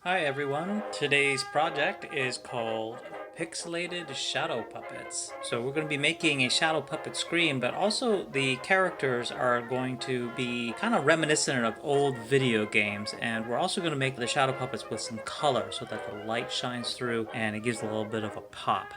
Hi everyone. Today's project is called Pixelated Shadow Puppets. So we're going to be making a shadow puppet screen, but also the characters are going to be kind of reminiscent of old video games, and we're also going to make the shadow puppets with some color so that the light shines through and it gives a little bit of a pop.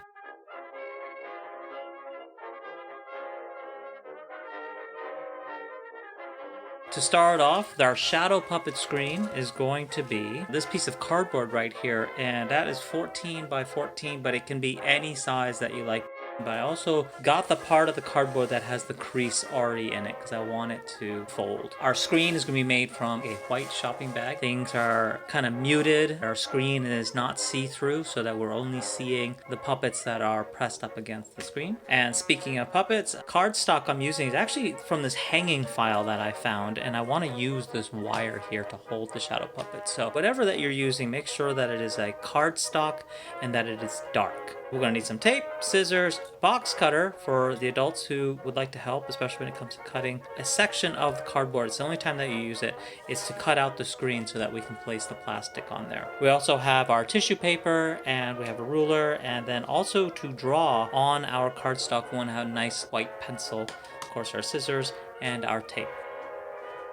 To start off, our shadow puppet screen is going to be this piece of cardboard right here, and that is 14 by 14, but it can be any size that you like. But I also got the part of the cardboard that has the crease already in it because I want it to fold. Our screen is going to be made from a white shopping bag. Things are kind of muted. Our screen is not see-through so that we're only seeing the puppets that are pressed up against the screen. And speaking of puppets, cardstock I'm using is actually from this hanging file that I found, and I want to use this wire here to hold the shadow puppet. So whatever that you're using, make sure that it is a cardstock and that it is dark. We're going to need some tape, scissors, box cutter for the adults who would like to help, especially when it comes to cutting a section of the cardboard. It's the only time that you use it is to cut out the screen so that we can place the plastic on there. We also have our tissue paper, and we have a ruler, and then also to draw on our cardstock we want to have a nice white pencil, of course our scissors, and our tape.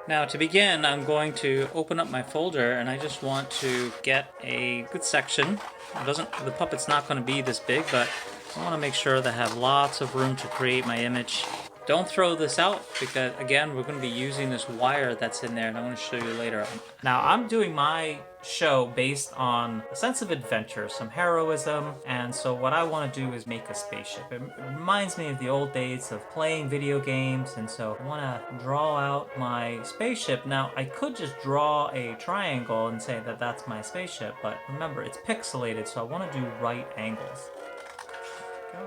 Now to begin, I'm going to open up my folder and I just want to get a good section. The puppet's not going to be this big, but I want to make sure that I have lots of room to create my image. Don't throw this out because, again, we're going to be using this wire that's in there, and I'm going to show you later. Now, I'm doing my show based on a sense of adventure, some heroism, and so what I want to do is make a spaceship. It reminds me of the old days of playing video games, and so I want to draw out my spaceship. Now, I could just draw a triangle and say that that's my spaceship, but remember, it's pixelated, so I want to do right angles. Go.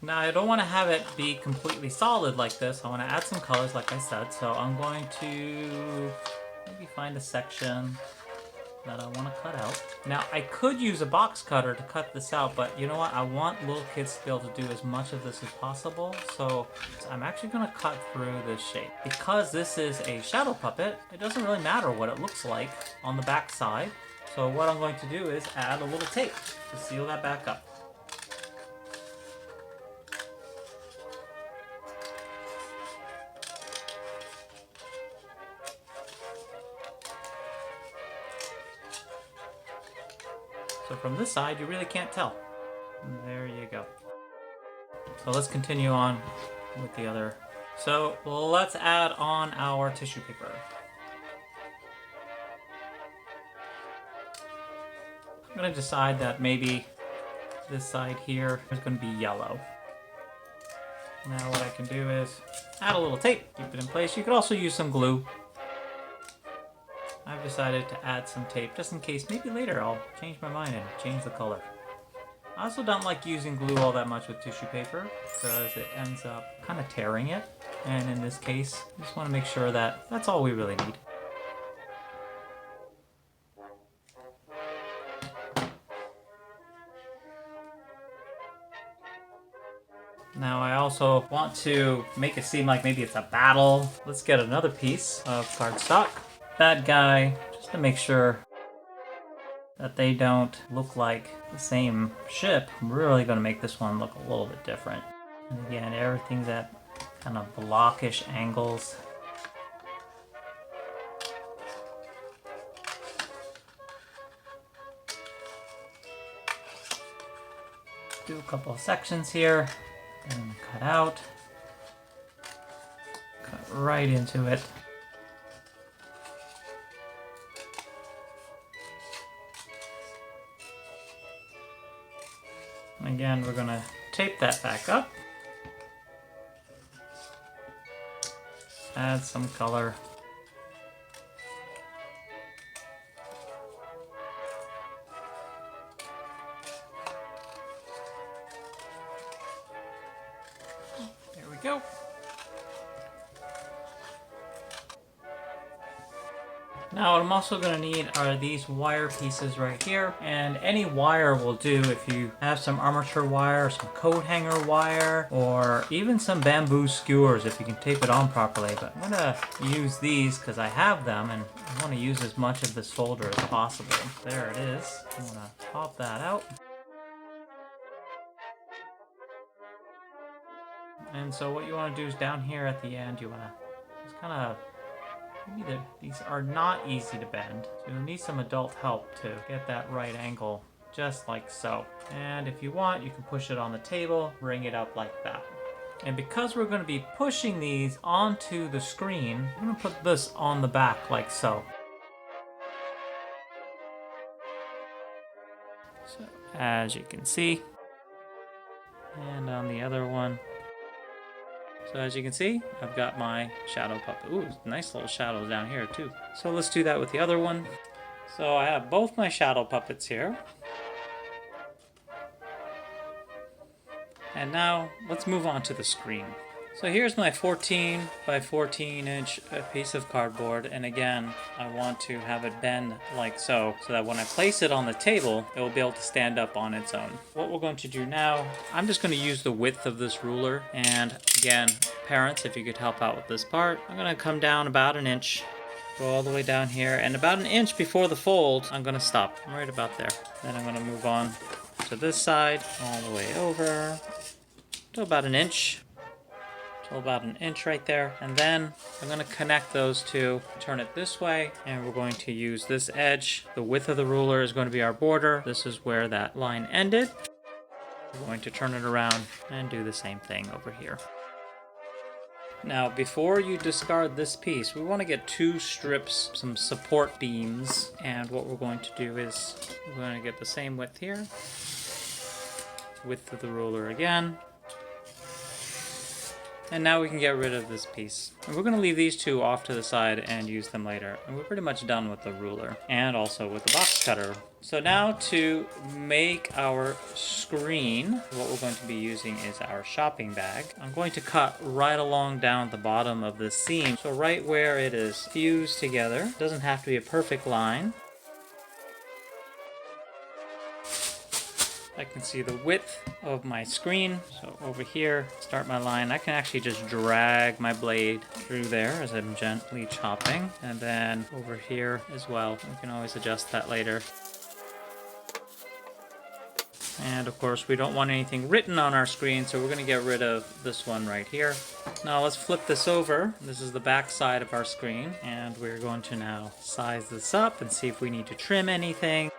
Now I don't want to have it be completely solid like this. I want to add some colors like I said. So I'm going to maybe find a section that I want to cut out. Now I could use a box cutter to cut this out, but you know what? I want little kids to be able to do as much of this as possible. So I'm actually going to cut through this shape. Because this is a shadow puppet, it doesn't really matter what it looks like on the back side. So what I'm going to do is add a little tape to seal that back up. So from this side, you really can't tell. There you go. So let's continue on with the other. So let's add on our tissue paper. I'm going to decide that maybe this side here is going to be yellow. Now what I can do is add a little tape, keep it in place. You could also use some glue. I've decided to add some tape just in case maybe later I'll change my mind and change the color. I also don't like using glue all that much with tissue paper because it ends up kind of tearing it. And in this case, I just want to make sure that that's all we really need. Now I also want to make it seem like maybe it's a battle. Let's get another piece of cardstock. Bad guy, just to make sure that they don't look like the same ship. I'm really going to make this one look a little bit different. And again, everything's at kind of blockish angles. Do a couple of sections here, and cut out. Cut right into it. Again, we're going to tape that back up. Add some color. There we go. Now what I'm also going to need are these wire pieces right here, and any wire will do. If you have some armature wire, some coat hanger wire, or even some bamboo skewers if you can tape it on properly. But I'm going to use these because I have them and I want to use as much of this folder as possible. There it is. I'm going to pop that out. And so what you want to do is down here at the end, you want to just kind of, these are not easy to bend, so you'll need some adult help to get that right angle, just like so. And if you want, you can push it on the table, bring it up like that. And because we're going to be pushing these onto the screen, I'm going to put this on the back like so. So as you can see, and on the other one. So as you can see, I've got my shadow puppet. Ooh, nice little shadows down here too. So let's do that with the other one. So I have both my shadow puppets here. And now let's move on to the screen. So here's my 14 by 14 inch piece of cardboard, and again I want to have it bend like so that when I place it on the table it will be able to stand up on its own. What we're going to do now, I'm just going to use the width of this ruler, and again, parents, if you could help out with this part, I'm going to come down about an inch, go all the way down here, and about an inch before the fold I'm going to stop. I'm right about there. Then I'm going to move on to this side all the way over to about an inch. So about an inch right there, and then I'm going to connect those two, turn it this way, and we're going to use this edge. The width of the ruler is going to be our border. This is where that line ended. We're going to turn it around and do the same thing over here. Now, before you discard this piece, we want to get two strips, some support beams, and what we're going to do is we're going to get the same width here, width of the ruler again. And now we can get rid of this piece. And we're going to leave these two off to the side and use them later. And we're pretty much done with the ruler and also with the box cutter. So now to make our screen, what we're going to be using is our shopping bag. I'm going to cut right along down the bottom of the seam. So right where it is fused together. It doesn't have to be a perfect line. I can see the width of my screen. So over here, start my line. I can actually just drag my blade through there as I'm gently chopping. And then over here as well. We can always adjust that later. And of course, we don't want anything written on our screen, so we're going to get rid of this one right here. Now let's flip this over. This is the back side of our screen. And we're going to now size this up and see if we need to trim anything.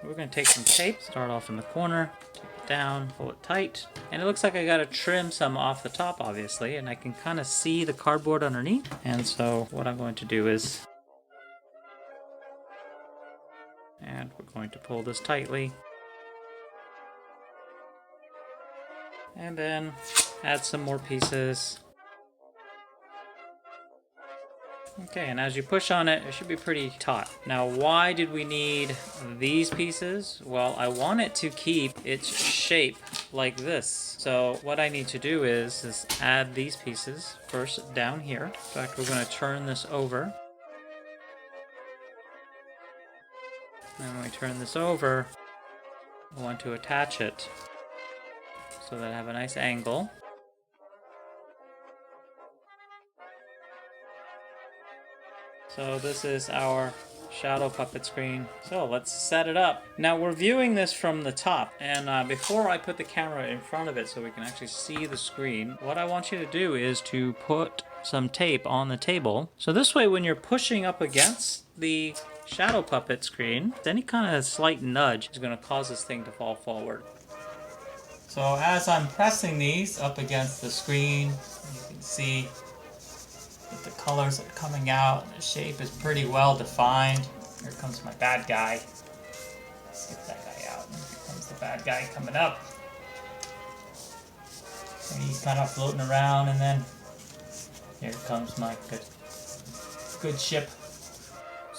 We're going to take some tape, start off in the corner, take it down, pull it tight. And it looks like I got to trim some off the top, obviously, and I can kind of see the cardboard underneath. And so what I'm going to do is, and we're going to pull this tightly. And then add some more pieces. Okay, and as you push on it, it should be pretty taut. Now, why did we need these pieces? Well, I want it to keep its shape like this. So what I need to do is add these pieces first down here. In fact, we're going to turn this over. And when we turn this over, I want to attach it so that I have a nice angle. So this is our shadow puppet screen. So let's set it up. Now we're viewing this from the top, and before I put the camera in front of it so we can actually see the screen, what I want you to do is to put some tape on the table. So this way when you're pushing up against the shadow puppet screen, any kind of slight nudge is going to cause this thing to fall forward. So as I'm pressing these up against the screen, you can see that the colors are coming out and the shape is pretty well defined. Here comes my bad guy. Let's get that guy out. Here comes the bad guy coming up. And he's kind of floating around, and then here comes my good ship.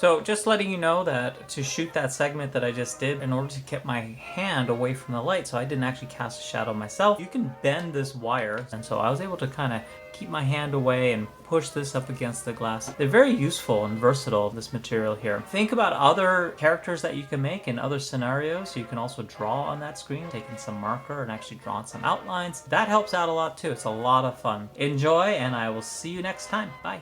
So just letting you know that to shoot that segment that I just did, in order to get my hand away from the light, so I didn't actually cast a shadow myself, you can bend this wire. And so I was able to kind of keep my hand away and push this up against the glass. They're very useful and versatile, this material here. Think about other characters that you can make in other scenarios. You can also draw on that screen, taking some marker and actually drawing some outlines. That helps out a lot too. It's a lot of fun. Enjoy, and I will see you next time. Bye.